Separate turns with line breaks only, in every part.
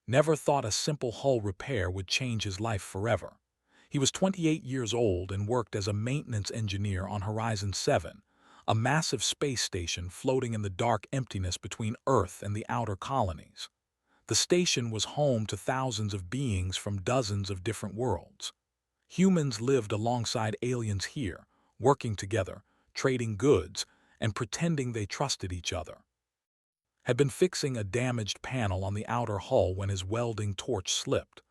Never thought a simple hull repair would change his life forever. He was 28 years old and worked as a maintenance engineer on Horizon 7, a massive space station floating in the dark emptiness between Earth and the outer colonies. The station was home to thousands of beings from dozens of different worlds. Humans lived alongside aliens here, working together, trading goods, and pretending they trusted each other. Had been fixing a damaged panel on the outer hull when his welding torch slipped.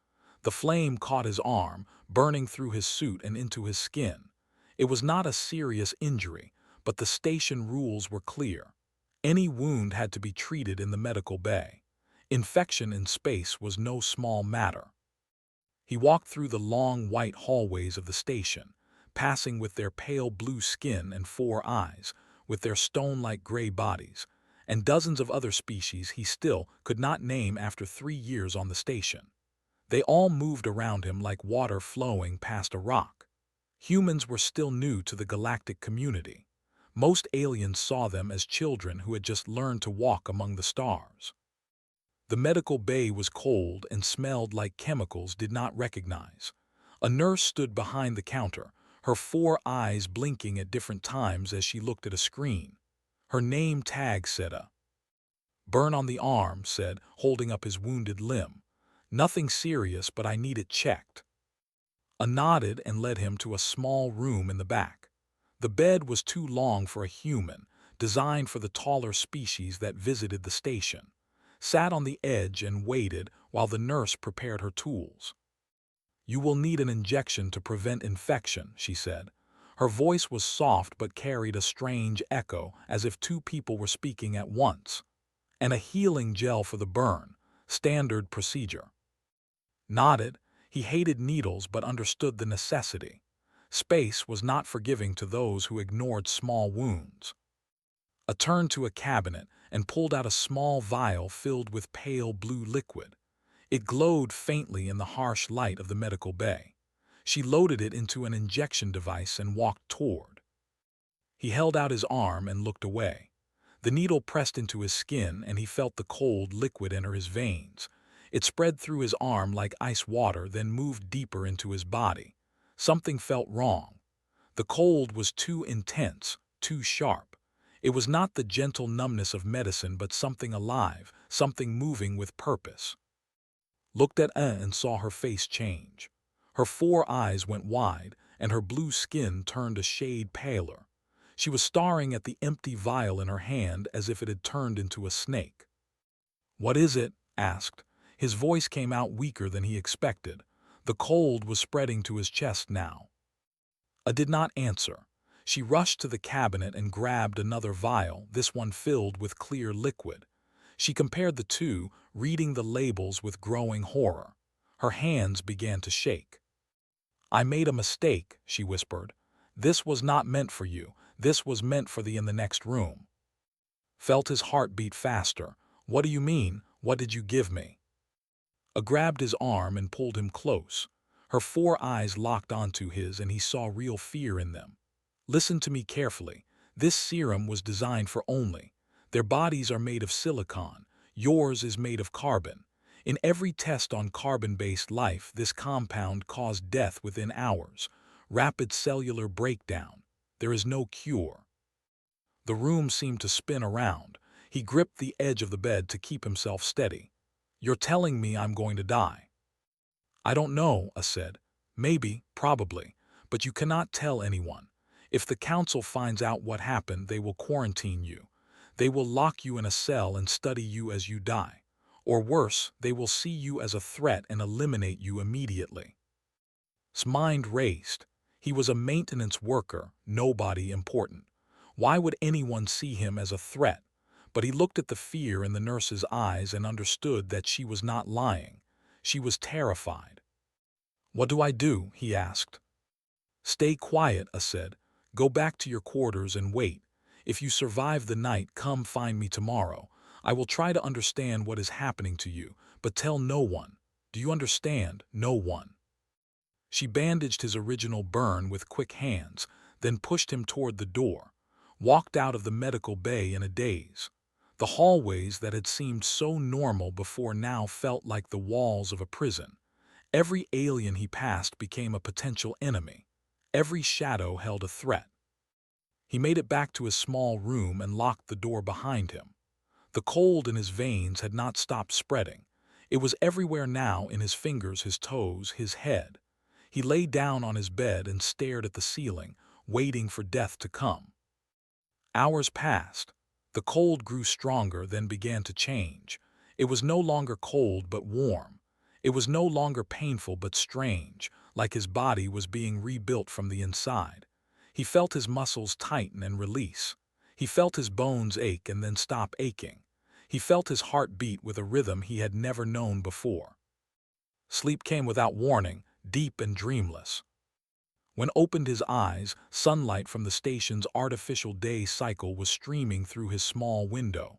The flame caught his arm, burning through his suit and into his skin. It was not a serious injury, but the station rules were clear. Any wound had to be treated in the medical bay. Infection in space was no small matter. He walked through the long white hallways of the station, passing with their pale blue skin and 4 eyes, with their stone-like gray bodies, and dozens of other species he still could not name after 3 years on the station. They all moved around him like water flowing past a rock. Humans were still new to the galactic community. Most aliens saw them as children who had just learned to walk among the stars. The medical bay was cold and smelled like chemicals did not recognize. A nurse stood behind the counter, her 4 eyes blinking at different times as she looked at a screen. Her name tag said a burn on the arm, said, holding up his wounded limb. Nothing serious, but I need it checked. A nodded and led him to a small room in the back. The bed was too long for a human, designed for the taller species that visited the station. Sat on the edge and waited while the nurse prepared her tools. You will need an injection to prevent infection, she said. Her voice was soft but carried a strange echo, as if two people were speaking at once. And a healing gel for the burn, standard procedure. Nodded, he hated needles but understood the necessity. Space was not forgiving to those who ignored small wounds. Turned to a cabinet and pulled out a small vial filled with pale blue liquid. It glowed faintly in the harsh light of the medical bay. She loaded it into an injection device and walked toward. He held out his arm and looked away. The needle pressed into his skin and he felt the cold liquid enter his veins. It spread through his arm like ice water, then moved deeper into his body. Something felt wrong. The cold was too intense, too sharp. It was not the gentle numbness of medicine, but something alive, something moving with purpose. Looked at and saw her face change. Her 4 eyes went wide, and her blue skin turned a shade paler. She was staring at the empty vial in her hand as if it had turned into a snake. "What is it?" asked. His voice came out weaker than he expected. The cold was spreading to his chest now. Did not answer. She rushed to the cabinet and grabbed another vial, this one filled with clear liquid. She compared the two, reading the labels with growing horror. Her hands began to shake. "I made a mistake," she whispered. "This was not meant for you. This was meant for the in the next room." Felt his heart beat faster. "What do you mean? What did you give me?" Grabbed his arm and pulled him close. Her 4 eyes locked onto his and he saw real fear in them. "Listen to me carefully. This serum was designed for only. Their bodies are made of silicon. Yours is made of carbon. In every test on carbon-based life, this compound caused death within hours. Rapid cellular breakdown. There is no cure." The room seemed to spin around. He gripped the edge of the bed to keep himself steady. "You're telling me I'm going to die?" "I don't know," I said. "Maybe, probably, but you cannot tell anyone. If the council finds out what happened, they will quarantine you. They will lock you in a cell and study you as you die. Or worse, they will see you as a threat and eliminate you immediately." His mind raced. He was a maintenance worker, nobody important. Why would anyone see him as a threat? But he looked at the fear in the nurse's eyes and understood that she was not lying. She was terrified. "What do I do?" he asked. "Stay quiet," I said. "Go back to your quarters and wait. If you survive the night, come find me tomorrow. I will try to understand what is happening to you, but tell no one. Do you understand? No one." She bandaged his original burn with quick hands, then pushed him toward the door. Walked out of the medical bay in a daze. The hallways that had seemed so normal before now felt like the walls of a prison. Every alien he passed became a potential enemy. Every shadow held a threat. He made it back to his small room and locked the door behind him. The cold in his veins had not stopped spreading. It was everywhere now, in his fingers, his toes, his head. He lay down on his bed and stared at the ceiling, waiting for death to come. Hours passed. The cold grew stronger, then began to change. It was no longer cold but warm. It was no longer painful but strange, like his body was being rebuilt from the inside. He felt his muscles tighten and release. He felt his bones ache and then stop aching. He felt his heart beat with a rhythm he had never known before. Sleep came without warning, deep and dreamless. When opened his eyes, sunlight from the station's artificial day cycle was streaming through his small window.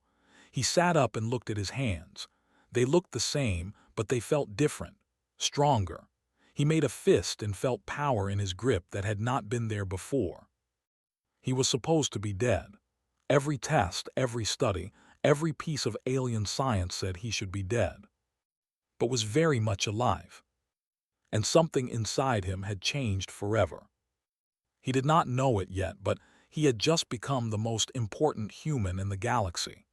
He sat up and looked at his hands. They looked the same, but they felt different, stronger. He made a fist and felt power in his grip that had not been there before. He was supposed to be dead. Every test, every study, every piece of alien science said he should be dead, but was very much alive. And something inside him had changed forever. He did not know it yet, but he had just become the most important human in the galaxy.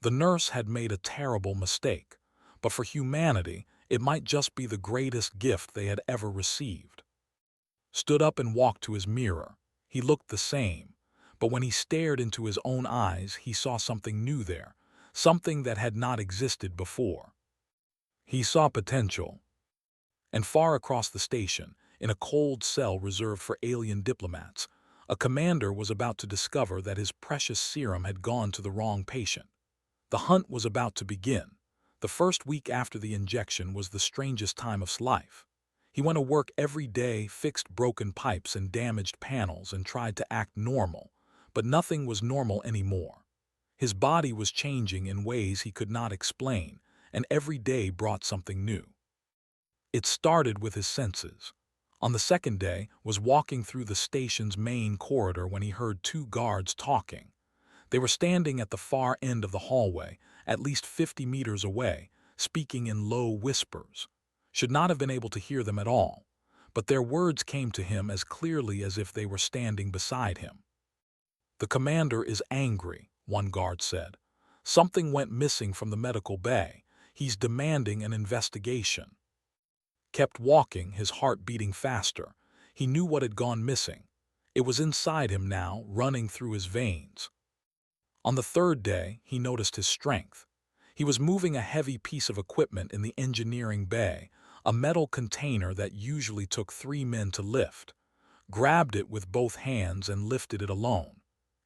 The nurse had made a terrible mistake, but for humanity, it might just be the greatest gift they had ever received. Stood up and walked to his mirror. He looked the same, but when he stared into his own eyes, he saw something new there, something that had not existed before. He saw potential. And far across the station, in a cold cell reserved for alien diplomats, a commander was about to discover that his precious serum had gone to the wrong patient. The hunt was about to begin. The first week after the injection was the strangest time of his life. He went to work every day, fixed broken pipes and damaged panels, and tried to act normal, but nothing was normal anymore. His body was changing in ways he could not explain, and every day brought something new. It started with his senses. On the second day, was walking through the station's main corridor when he heard two guards talking. They were standing at the far end of the hallway, at least 50 meters away, speaking in low whispers. Should not have been able to hear them at all, but their words came to him as clearly as if they were standing beside him. "The commander is angry," one guard said. "Something went missing from the medical bay. He's demanding an investigation." Kept walking, his heart beating faster. He knew what had gone missing. It was inside him now, running through his veins. On the third day, he noticed his strength. He was moving a heavy piece of equipment in the engineering bay, a metal container that usually took 3 men to lift. Grabbed it with both hands and lifted it alone.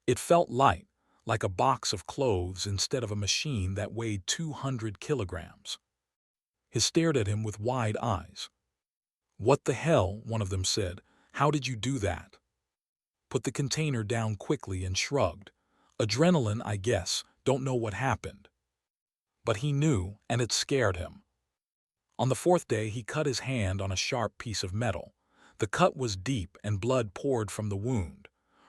It felt light, like a box of clothes instead of a machine that weighed 200 kilograms. He stared at him with wide eyes. "What the hell?" one of them said. "How did you do that?" Put the container down quickly and shrugged. "Adrenaline, I guess. Don't know what happened." But he knew, and it scared him. On the fourth day, he cut his hand on a sharp piece of metal. The cut was deep and blood poured from the wound.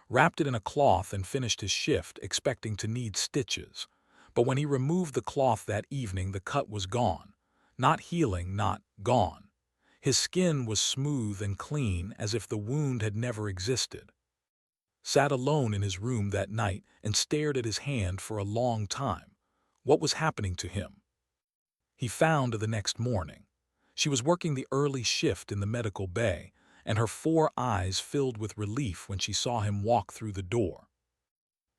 Wrapped it in a cloth and finished his shift, expecting to need stitches. But when he removed the cloth that evening, the cut was gone. Not healing, not gone. His skin was smooth and clean, as if the wound had never existed. Sat alone in his room that night and stared at his hand for a long time. What was happening to him? He found the next morning. She was working the early shift in the medical bay, and her 4 eyes filled with relief when she saw him walk through the door.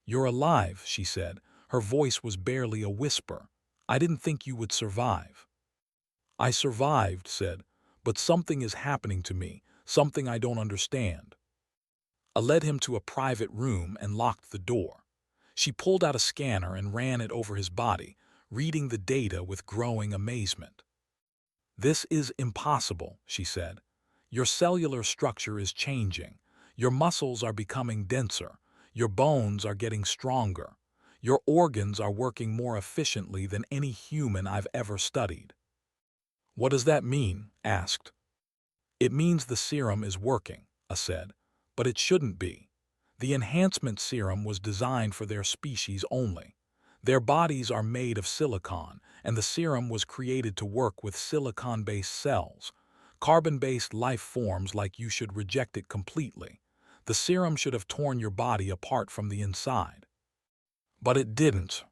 "You're alive," she said. Her voice was barely a whisper. "I didn't think you would survive." "I survived," said, "but something is happening to me, something I don't understand." I led him to a private room and locked the door. She pulled out a scanner and ran it over his body, reading the data with growing amazement. "This is impossible," she said. "Your cellular structure is changing. Your muscles are becoming denser. Your bones are getting stronger. Your organs are working more efficiently than any human I've ever studied." "What does that mean?" asked. "It means the serum is working," I said, "but it shouldn't be. The enhancement serum was designed for their species only. Their bodies are made of silicon, and the serum was created to work with silicon-based cells. Carbon-based life forms like you should reject it completely. The serum should have torn your body apart from the inside. But it didn't.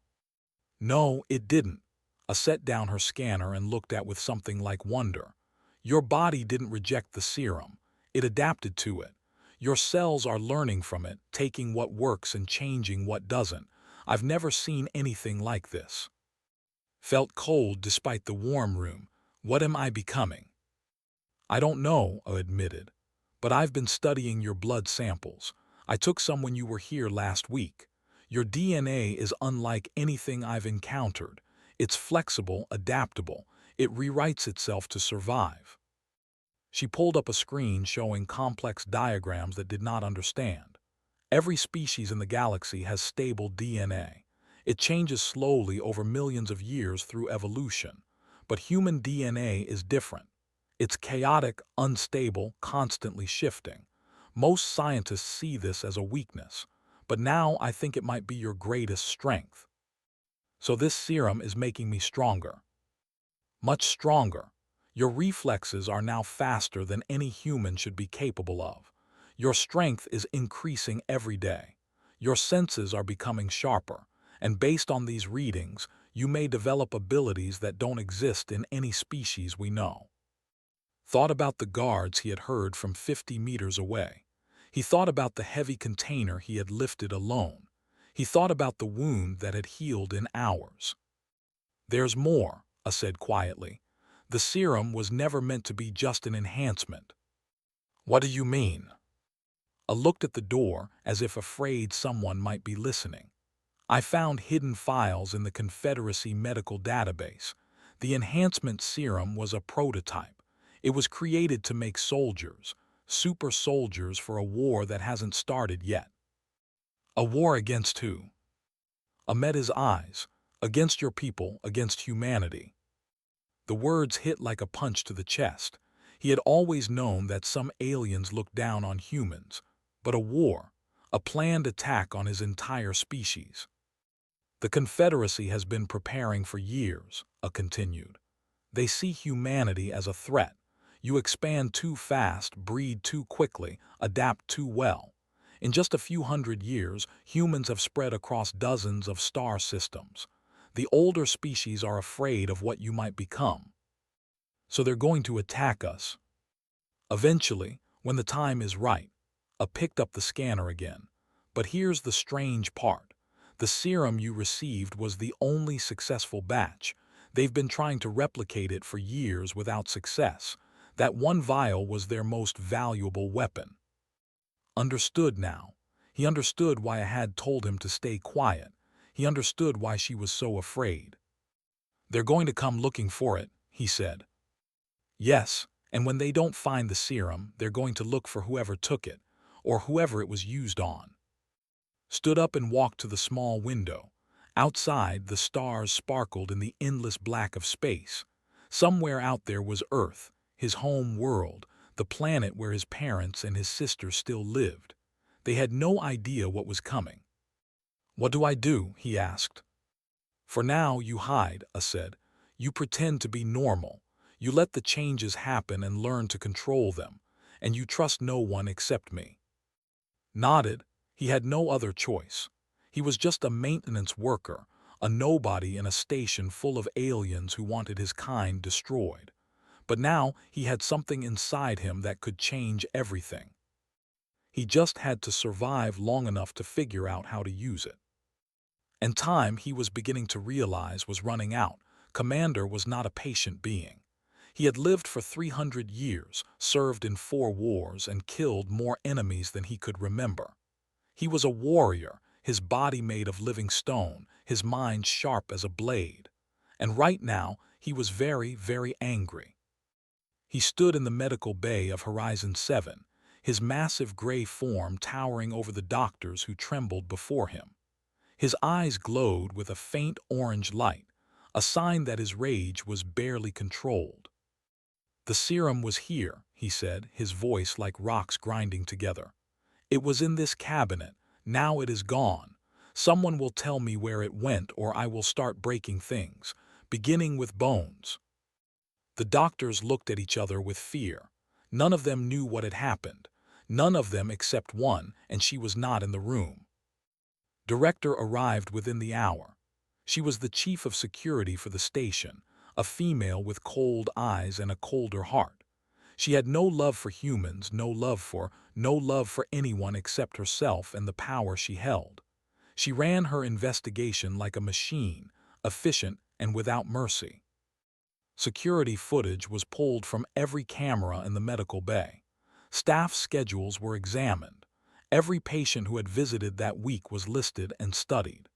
No, it didn't. A set down her scanner and looked at with something like wonder. Your body didn't reject the serum. It adapted to it. Your cells are learning from it, taking what works and changing what doesn't. I've never seen anything like this. Felt cold despite the warm room. What am I becoming? I don't know, I admitted. But I've been studying your blood samples. I took some when you were here last week. Your DNA is unlike anything I've encountered. It's flexible, adaptable. It rewrites itself to survive. She pulled up a screen showing complex diagrams that did not understand. Every species in the galaxy has stable DNA. It changes slowly over millions of years through evolution. But human DNA is different. It's chaotic, unstable, constantly shifting. Most scientists see this as a weakness, but now I think it might be your greatest strength. So this serum is making me stronger. Much stronger. Your reflexes are now faster than any human should be capable of. Your strength is increasing every day. Your senses are becoming sharper, and based on these readings, you may develop abilities that don't exist in any species we know. Thought about the guards he had heard from 50 meters away. He thought about the heavy container he had lifted alone. He thought about the wound that had healed in hours. There's more, I said quietly. The serum was never meant to be just an enhancement. What do you mean? I looked at the door as if afraid someone might be listening. I found hidden files in the Confederacy medical database. The enhancement serum was a prototype. It was created to make soldiers, super soldiers for a war that hasn't started yet. A war against who? I met his eyes. Against your people, against humanity. The words hit like a punch to the chest. He had always known that some aliens looked down on humans, but a war, a planned attack on his entire species. The Confederacy has been preparing for years, I continued. They see humanity as a threat. You expand too fast, breed too quickly, adapt too well. In just a few hundred years, humans have spread across dozens of star systems. The older species are afraid of what you might become. So they're going to attack us. Eventually, when the time is right. I picked up the scanner again. But here's the strange part. The serum you received was the only successful batch. They've been trying to replicate it for years without success. That one vial was their most valuable weapon. Understood now. He understood why I had told him to stay quiet. He understood why she was so afraid. They're going to come looking for it, he said. Yes, and when they don't find the serum, they're going to look for whoever took it, or whoever it was used on. Stood up and walked to the small window. Outside, the stars sparkled in the endless black of space. Somewhere out there was Earth, his home world, the planet where his parents and his sister still lived. They had no idea what was coming. What do I do? He asked. For now, you hide, I said. You pretend to be normal. You let the changes happen and learn to control them, and you trust no one except me. Nodded. He had no other choice. He was just a maintenance worker, a nobody in a station full of aliens who wanted his kind destroyed. But now he had something inside him that could change everything. He just had to survive long enough to figure out how to use it. And time, he was beginning to realize, was running out. Commander was not a patient being. He had lived for 300 years, served in 4 wars, and killed more enemies than he could remember. He was a warrior, his body made of living stone, his mind sharp as a blade. And right now, he was very, very angry. He stood in the medical bay of Horizon 7, his massive gray form towering over the doctors who trembled before him. His eyes glowed with a faint orange light, a sign that his rage was barely controlled. The serum was here, he said, his voice like rocks grinding together. It was in this cabinet. Now it is gone. Someone will tell me where it went or I will start breaking things, beginning with bones. The doctors looked at each other with fear. None of them knew what had happened. None of them except one, and she was not in the room. Director arrived within the hour. She was the chief of security for the station, a female with cold eyes and a colder heart. She had no love for humans, no love for anyone except herself and the power she held. She ran her investigation like a machine, efficient and without mercy. Security footage was pulled from every camera in the medical bay. Staff schedules were examined. Every patient who had visited that week was listed and studied.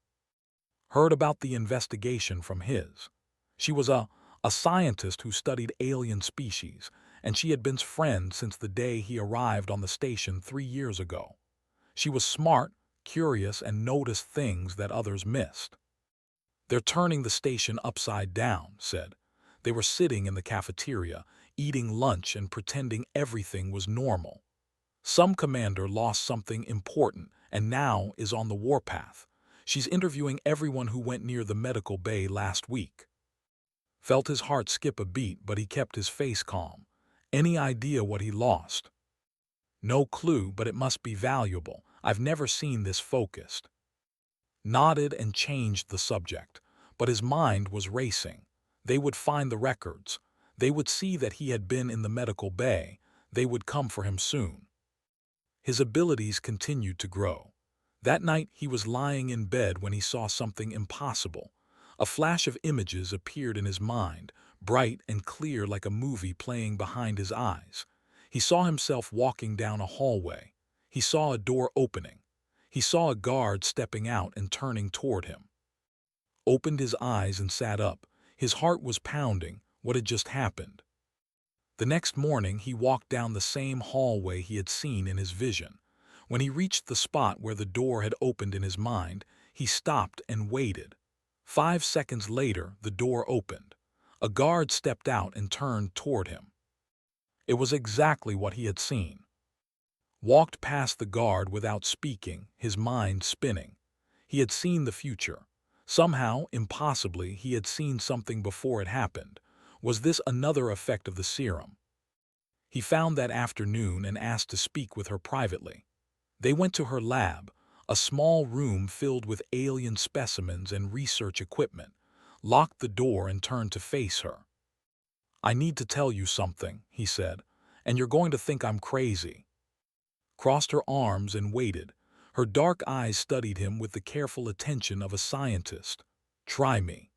Heard about the investigation from his. She was a scientist who studied alien species, and she had been his friend since the day he arrived on the station 3 years ago. She was smart, curious, and noticed things that others missed. "They're turning the station upside down," said. They were sitting in the cafeteria, eating lunch and pretending everything was normal. Some commander lost something important and now is on the warpath. She's interviewing everyone who went near the medical bay last week. Felt his heart skip a beat, but he kept his face calm. Any idea what he lost? No clue, but it must be valuable. I've never seen this focused. Nodded and changed the subject, but his mind was racing. They would find the records. They would see that he had been in the medical bay. They would come for him soon. His abilities continued to grow. That night he was lying in bed when he saw something impossible. A flash of images appeared in his mind, bright and clear like a movie playing behind his eyes. He saw himself walking down a hallway. He saw a door opening. He saw a guard stepping out and turning toward him. Opened his eyes and sat up. His heart was pounding. What had just happened? The next morning he walked down the same hallway he had seen in his vision. When he reached the spot where the door had opened in his mind, he stopped and waited. 5 seconds later, the door opened. A guard stepped out and turned toward him. It was exactly what he had seen. Walked past the guard without speaking, his mind spinning. He had seen the future. Somehow, impossibly, he had seen something before it happened. Was this another effect of the serum? He found that afternoon and asked to speak with her privately. They went to her lab, a small room filled with alien specimens and research equipment, locked the door and turned to face her. "I need to tell you something," he said, "and you're going to think I'm crazy." Crossed her arms and waited. Her dark eyes studied him with the careful attention of a scientist. "Try me."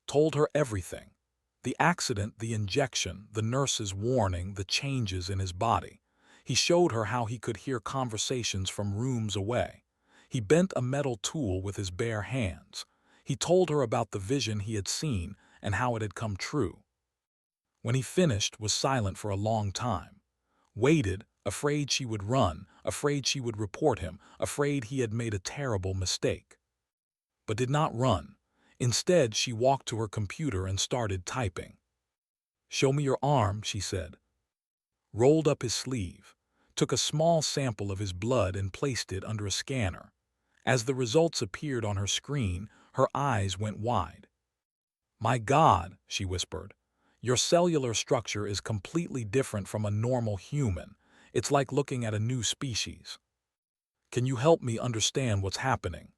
Told her everything. The accident, the injection, the nurse's warning, the changes in his body. He showed her how he could hear conversations from rooms away. He bent a metal tool with his bare hands. He told her about the vision he had seen and how it had come true. When he finished, was silent for a long time. Waited, afraid she would run, afraid she would report him, afraid he had made a terrible mistake. But did not run. Instead, she walked to her computer and started typing. "Show me your arm," she said. Rolled up his sleeve, took a small sample of his blood and placed it under a scanner. As the results appeared on her screen, her eyes went wide. "My God," she whispered, "your cellular structure is completely different from a normal human. It's like looking at a new species. Can you help me understand what's happening?"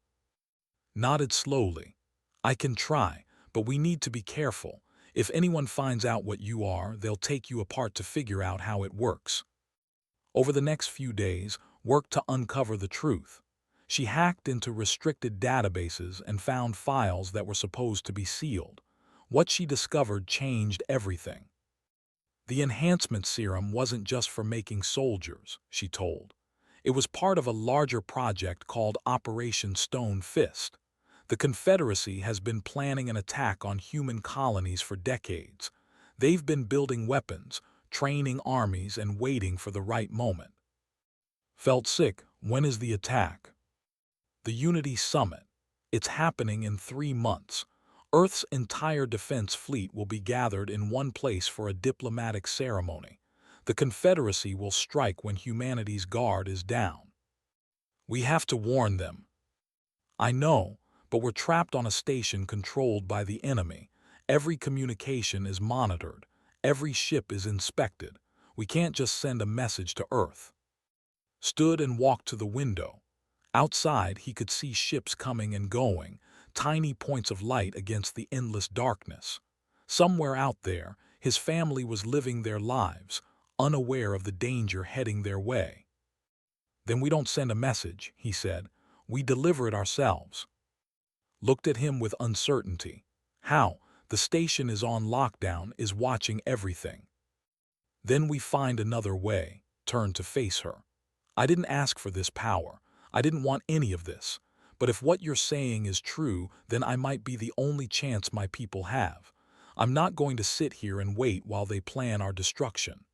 Nodded slowly. "I can try, but we need to be careful. If anyone finds out what you are, they'll take you apart to figure out how it works." Over the next few days, worked to uncover the truth. She hacked into restricted databases and found files that were supposed to be sealed. What she discovered changed everything. The enhancement serum wasn't just for making soldiers, she told. It was part of a larger project called Operation Stone Fist. The Confederacy has been planning an attack on human colonies for decades. They've been building weapons, training armies, and waiting for the right moment. Felt sick. When is the attack? The Unity Summit. It's happening in 3 months. Earth's entire defense fleet will be gathered in one place for a diplomatic ceremony. The Confederacy will strike when humanity's guard is down. We have to warn them. I know, but we're trapped on a station controlled by the enemy. Every communication is monitored. Every ship is inspected. We can't just send a message to Earth. Stood and walked to the window. Outside, he could see ships coming and going, tiny points of light against the endless darkness. Somewhere out there, his family was living their lives, unaware of the danger heading their way. Then we don't send a message, he said. We deliver it ourselves. Looked at him with uncertainty. How? The station is on lockdown, is watching everything. Then we find another way, turned to face her. I didn't ask for this power. I didn't want any of this. But if what you're saying is true, then I might be the only chance my people have. I'm not going to sit here and wait while they plan our destruction.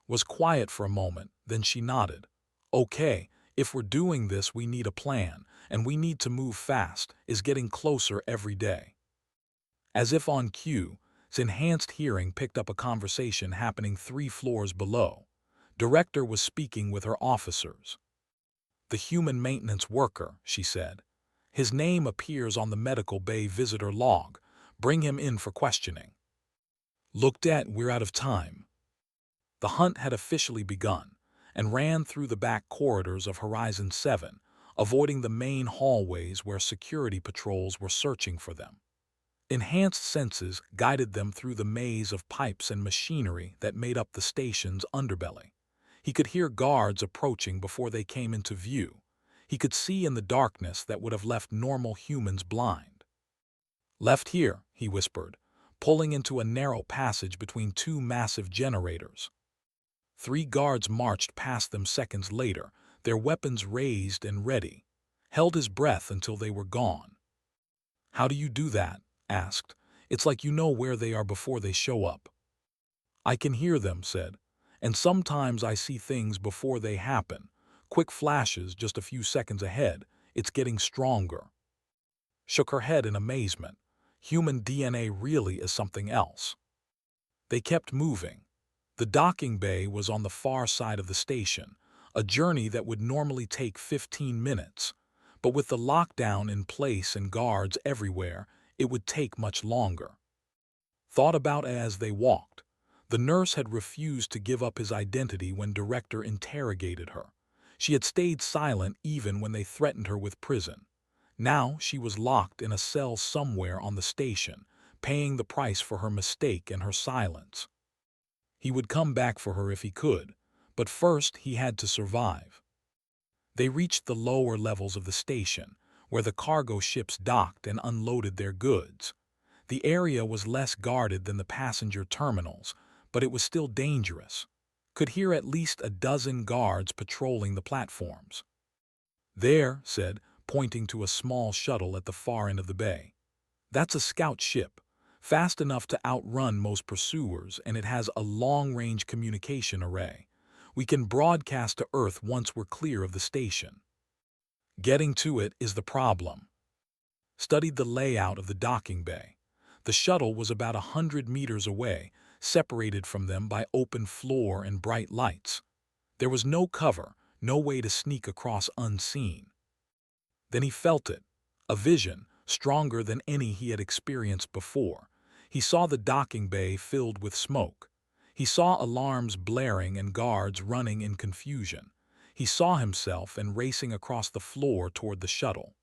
Was quiet for a moment, then she nodded. Okay, if we're doing this, we need a plan, and we need to move fast, is getting closer every day. As if on cue, his enhanced hearing picked up a conversation happening 3 floors below. Director was speaking with her officers. The human maintenance worker, she said. His name appears on the medical bay visitor log. Bring him in for questioning. Looked at, we're out of time. The hunt had officially begun, and ran through the back corridors of Horizon 7, avoiding the main hallways where security patrols were searching for them. Enhanced senses guided them through the maze of pipes and machinery that made up the station's underbelly. He could hear guards approaching before they came into view. He could see in the darkness that would have left normal humans blind. Left here, he whispered, pulling into a narrow passage between 2 massive generators. 3 guards marched past them seconds later, their weapons raised and ready, held his breath until they were gone. How do you do that? Asked. It's like you know where they are before they show up. I can hear them, said, and sometimes I see things before they happen. Quick flashes just a few seconds ahead. It's getting stronger. Shook her head in amazement. Human DNA really is something else. They kept moving. The docking bay was on the far side of the station, a journey that would normally take 15 minutes. But with the lockdown in place and guards everywhere, it would take much longer. Thought about as they walked. The nurse had refused to give up his identity when Director interrogated her. She had stayed silent even when they threatened her with prison. Now she was locked in a cell somewhere on the station, paying the price for her mistake and her silence. He would come back for her if he could, but first he had to survive. They reached the lower levels of the station, where the cargo ships docked and unloaded their goods. The area was less guarded than the passenger terminals, but it was still dangerous. Could hear at least a dozen guards patrolling the platforms. There, said, pointing to a small shuttle at the far end of the bay. That's a scout ship, fast enough to outrun most pursuers, and it has a long-range communication array. We can broadcast to Earth once we're clear of the station. Getting to it is the problem. Studied the layout of the docking bay. The shuttle was about 100 meters away, separated from them by open floor and bright lights. There was no cover, no way to sneak across unseen. Then he felt it, a vision, stronger than any he had experienced before. He saw the docking bay filled with smoke. He saw alarms blaring and guards running in confusion. He saw himself and racing across the floor toward the shuttle.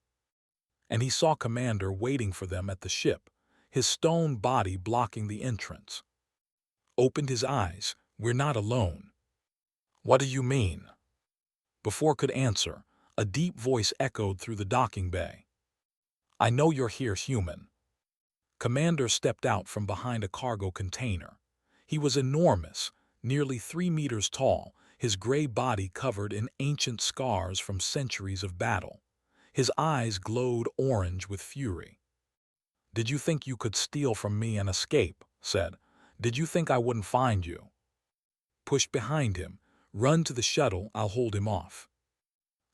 And he saw Commander waiting for them at the ship, his stone body blocking the entrance. Opened his eyes. We're not alone. What do you mean? Before could answer, a deep voice echoed through the docking bay. I know you're here, human. Commander stepped out from behind a cargo container. He was enormous, nearly 3 meters tall, his gray body covered in ancient scars from centuries of battle. His eyes glowed orange with fury. Did you think you could steal from me and escape? Said. Did you think I wouldn't find you? Pushed behind him. Run to the shuttle, I'll hold him off.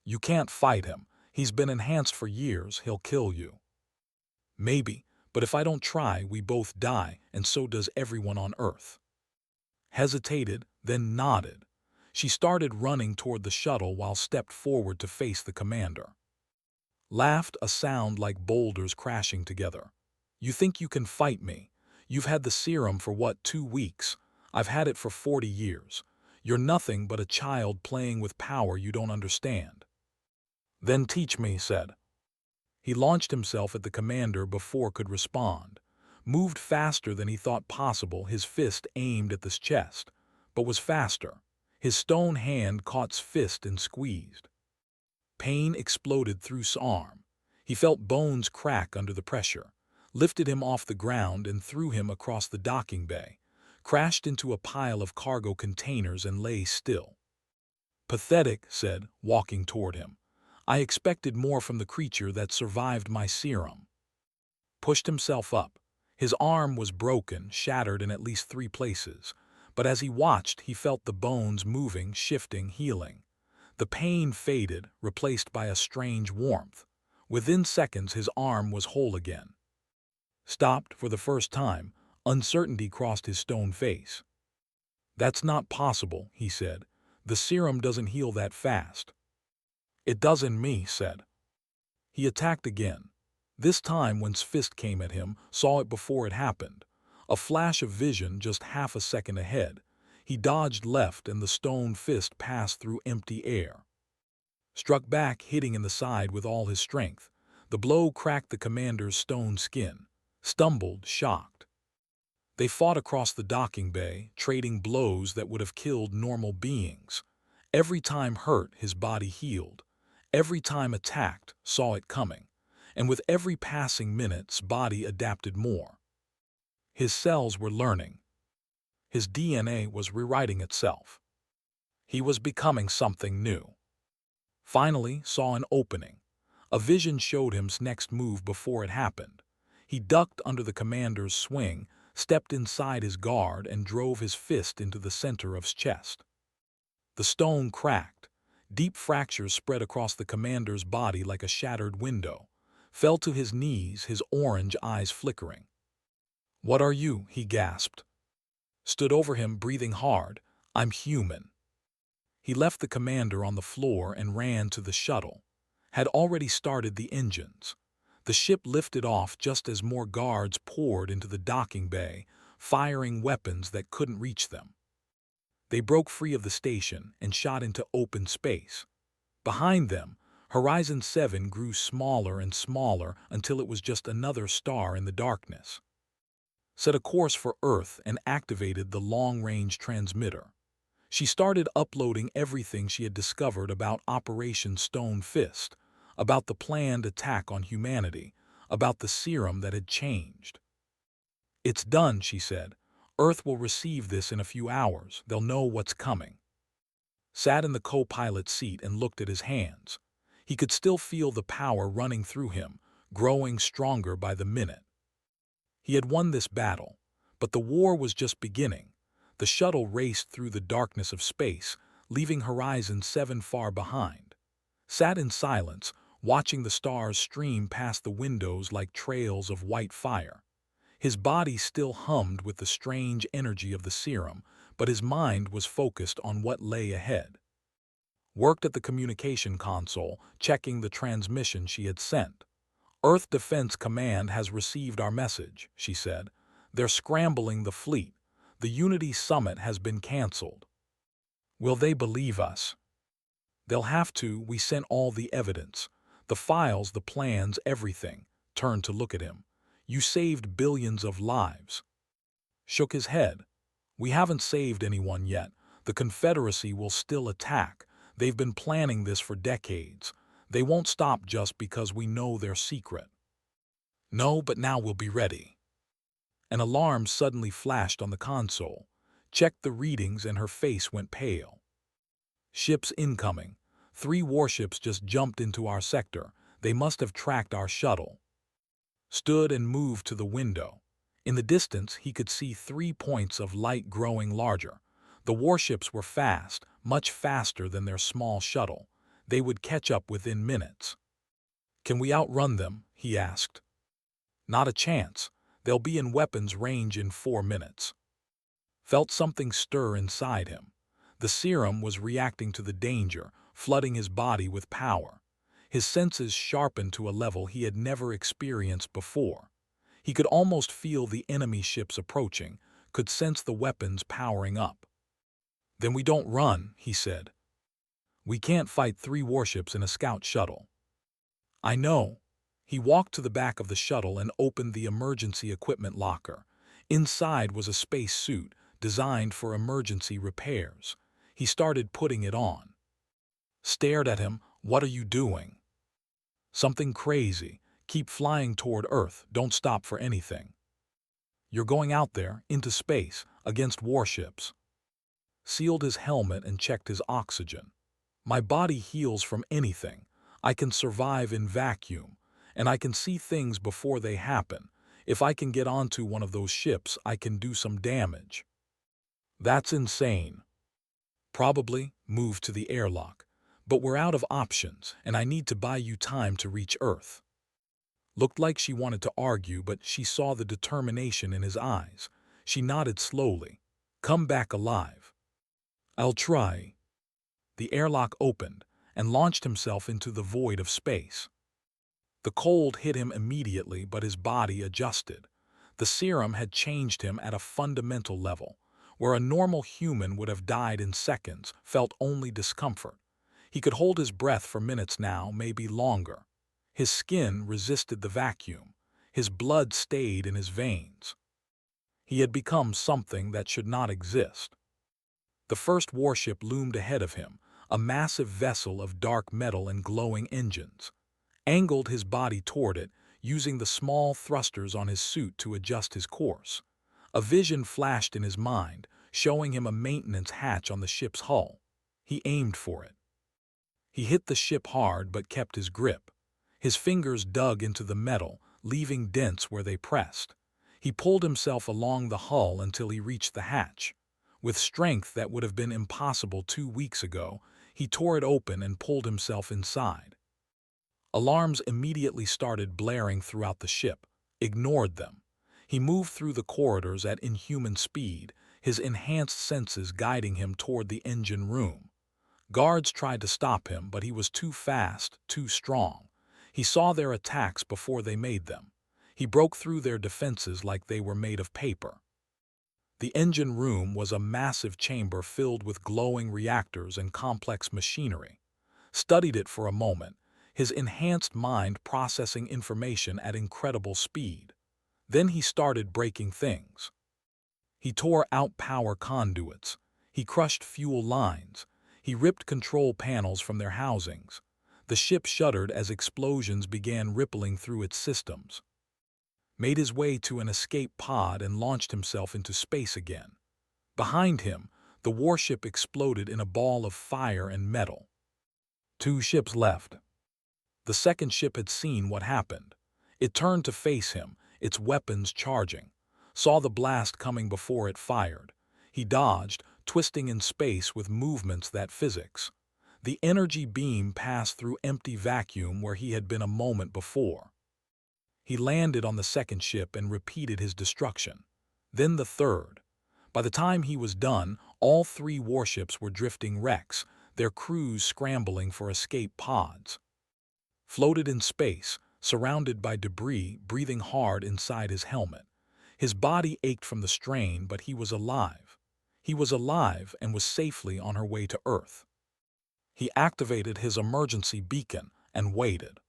You can't fight him. He's been enhanced for years, he'll kill you. Maybe, but if I don't try, we both die, and so does everyone on Earth. Hesitated, then nodded. She started running toward the shuttle while stepped forward to face the commander. Laughed, a sound like boulders crashing together. You think you can fight me? You've had the serum for what, 2 weeks? I've had it for 40 years. You're nothing but a child playing with power you don't understand. Then teach me, said. He launched himself at the commander before could respond. Moved faster than he thought possible, his fist aimed at this chest, but was faster. His stone hand caught fist and squeezed. Pain exploded through his arm. He felt bones crack under the pressure, lifted him off the ground and threw him across the docking bay, crashed into a pile of cargo containers and lay still. Pathetic, said, walking toward him. I expected more from the creature that survived my serum. Pushed himself up. His arm was broken, shattered in at least 3 places, but as he watched, he felt the bones moving, shifting, healing. The pain faded, replaced by a strange warmth. Within seconds, his arm was whole again. Stopped for the first time, uncertainty crossed his stone face. That's not possible, he said. The serum doesn't heal that fast. It does in me, said. He attacked again. This time when fist came at him, saw it before it happened. A flash of vision just half a second ahead. He dodged left and the stone fist passed through empty air. Struck back, hitting in the side with all his strength. The blow cracked the commander's stone skin. Stumbled, shocked. They fought across the docking bay, trading blows that would have killed normal beings. Every time hurt, his body healed. Every time attacked, saw it coming. And with every passing minute's body adapted more. His cells were learning. His DNA was rewriting itself. He was becoming something new. Finally, saw an opening. A vision showed him's next move before it happened. He ducked under the commander's swing, stepped inside his guard, and drove his fist into the center of his chest. The stone cracked. Deep fractures spread across the commander's body like a shattered window. Fell to his knees, his orange eyes flickering. What are you? He gasped. Stood over him, breathing hard. I'm human. He left the commander on the floor and ran to the shuttle. Had already started the engines. The ship lifted off just as more guards poured into the docking bay, firing weapons that couldn't reach them. They broke free of the station and shot into open space. Behind them, Horizon 7 grew smaller and smaller until it was just another star in the darkness. Set a course for Earth and activated the long-range transmitter. She started uploading everything she had discovered about Operation Stone Fist, about the planned attack on humanity, about the serum that had changed. It's done, she said. Earth will receive this in a few hours. They'll know what's coming. Sat in the co-pilot seat and looked at his hands. He could still feel the power running through him, growing stronger by the minute. He had won this battle, but the war was just beginning. The shuttle raced through the darkness of space, leaving Horizon 7 far behind. Sat in silence, watching the stars stream past the windows like trails of white fire. His body still hummed with the strange energy of the serum, but his mind was focused on what lay ahead. Worked at the communication console, checking the transmission she had sent. Earth Defense Command has received our message, she said. They're scrambling the fleet. The Unity Summit has been canceled. Will they believe us? They'll have to. We sent all the evidence. The files, the plans, everything. Turned to look at him. You saved billions of lives. Shook his head. We haven't saved anyone yet. The Confederacy will still attack. They've been planning this for decades. They won't stop just because we know their secret. No, but now we'll be ready. An alarm suddenly flashed on the console. Checked the readings and her face went pale. Ships incoming. 3 warships just jumped into our sector. They must have tracked our shuttle. Stood and moved to the window. In the distance, he could see 3 points of light growing larger. The warships were fast, much faster than their small shuttle. They would catch up within minutes. Can we outrun them? He asked. Not a chance. They'll be in weapons range in 4 minutes. Felt something stir inside him. The serum was reacting to the danger, flooding his body with power. His senses sharpened to a level he had never experienced before. He could almost feel the enemy ships approaching, could sense the weapons powering up. "Then we don't run," he said. "We can't fight 3 warships in a scout shuttle." "I know." He walked to the back of the shuttle and opened the emergency equipment locker. Inside was a space suit designed for emergency repairs. He started putting it on. Stared at him. "What are you doing?" "Something crazy. Keep flying toward Earth. Don't stop for anything." "You're going out there, into space, against warships." Sealed his helmet and checked his oxygen. "My body heals from anything. I can survive in vacuum, and I can see things before they happen. If I can get onto one of those ships, I can do some damage." "That's insane." "Probably. Move to the airlock. But we're out of options, and I need to buy you time to reach Earth." Looked like she wanted to argue, but she saw the determination in his eyes. She nodded slowly. "Come back alive." "I'll try." The airlock opened and launched himself into the void of space. The cold hit him immediately, but his body adjusted. The serum had changed him at a fundamental level, where a normal human would have died in seconds, felt only discomfort. He could hold his breath for minutes now, maybe longer. His skin resisted the vacuum. His blood stayed in his veins. He had become something that should not exist. The first warship loomed ahead of him, a massive vessel of dark metal and glowing engines. Angled his body toward it, using the small thrusters on his suit to adjust his course. A vision flashed in his mind, showing him a maintenance hatch on the ship's hull. He aimed for it. He hit the ship hard but kept his grip. His fingers dug into the metal, leaving dents where they pressed. He pulled himself along the hull until he reached the hatch. With strength that would have been impossible 2 weeks ago, he tore it open and pulled himself inside. Alarms immediately started blaring throughout the ship. Ignored them. He moved through the corridors at inhuman speed, his enhanced senses guiding him toward the engine room. Guards tried to stop him, but he was too fast, too strong. He saw their attacks before they made them. He broke through their defenses like they were made of paper. The engine room was a massive chamber filled with glowing reactors and complex machinery. Studied it for a moment, his enhanced mind processing information at incredible speed. Then he started breaking things. He tore out power conduits. He crushed fuel lines. He ripped control panels from their housings. The ship shuddered as explosions began rippling through its systems. Made his way to an escape pod and launched himself into space again. Behind him, the warship exploded in a ball of fire and metal. 2 ships left. The second ship had seen what happened. It turned to face him, its weapons charging. Saw the blast coming before it fired. He dodged, twisting in space with movements that physics. The energy beam passed through empty vacuum where he had been a moment before. He landed on the second ship and repeated his destruction. Then the third. By the time he was done, all 3 warships were drifting wrecks, their crews scrambling for escape pods. Floated in space, surrounded by debris, breathing hard inside his helmet. His body ached from the strain, but he was alive. He was alive and was safely on her way to Earth. He activated his emergency beacon and waited.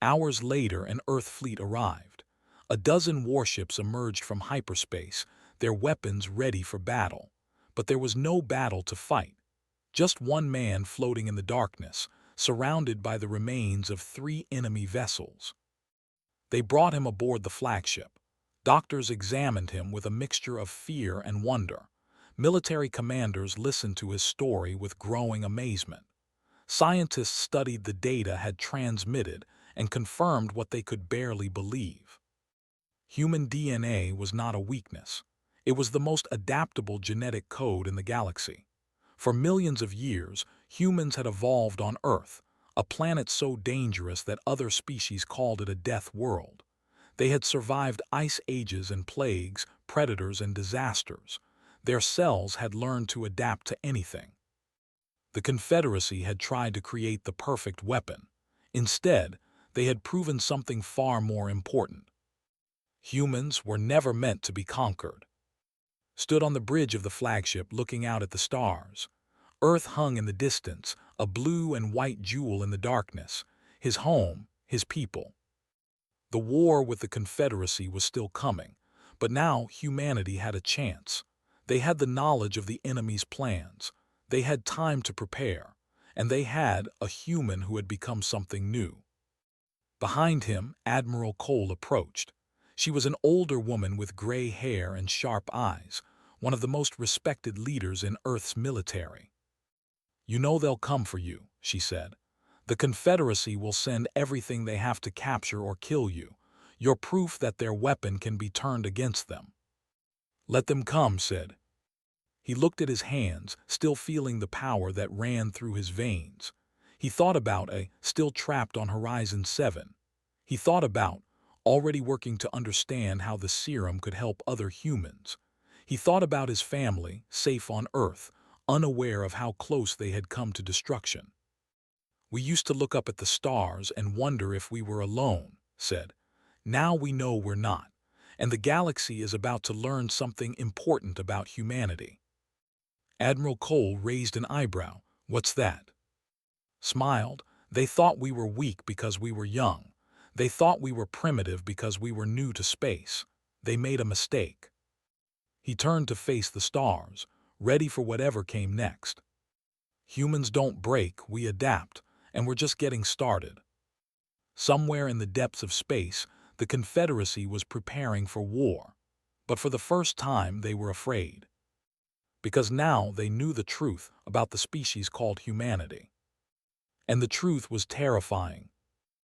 Hours later, an Earth fleet arrived. A dozen warships emerged from hyperspace, their weapons ready for battle. But there was no battle to fight. Just one man floating in the darkness, surrounded by the remains of 3 enemy vessels. They brought him aboard the flagship. Doctors examined him with a mixture of fear and wonder. Military commanders listened to his story with growing amazement. Scientists studied the data had transmitted and confirmed what they could barely believe. Human DNA was not a weakness. It was the most adaptable genetic code in the galaxy. For millions of years, humans had evolved on Earth, a planet so dangerous that other species called it a death world. They had survived ice ages and plagues, predators and disasters. Their cells had learned to adapt to anything. The Confederacy had tried to create the perfect weapon. Instead, they had proven something far more important. Humans were never meant to be conquered. Stood on the bridge of the flagship looking out at the stars. Earth hung in the distance, a blue and white jewel in the darkness. His home, his people. The war with the Confederacy was still coming, but now humanity had a chance. They had the knowledge of the enemy's plans. They had time to prepare, and they had a human who had become something new. Behind him, Admiral Cole approached. She was an older woman with gray hair and sharp eyes, one of the most respected leaders in Earth's military. "You know they'll come for you," she said. "The Confederacy will send everything they have to capture or kill you. You're proof that their weapon can be turned against them." "Let them come," said. He looked at his hands, still feeling the power that ran through his veins. He thought about still trapped on Horizon 7. He thought about already working to understand how the serum could help other humans. He thought about his family, safe on Earth, unaware of how close they had come to destruction. "We used to look up at the stars and wonder if we were alone," said. "Now we know we're not, and the galaxy is about to learn something important about humanity." Admiral Cole raised an eyebrow. "What's that?" Smiled. "They thought we were weak because we were young. They thought we were primitive because we were new to space. They made a mistake." He turned to face the stars, ready for whatever came next. "Humans don't break, we adapt, and we're just getting started." Somewhere in the depths of space, the Confederacy was preparing for war. But for the first time, they were afraid. Because now they knew the truth about the species called humanity. And the truth was terrifying.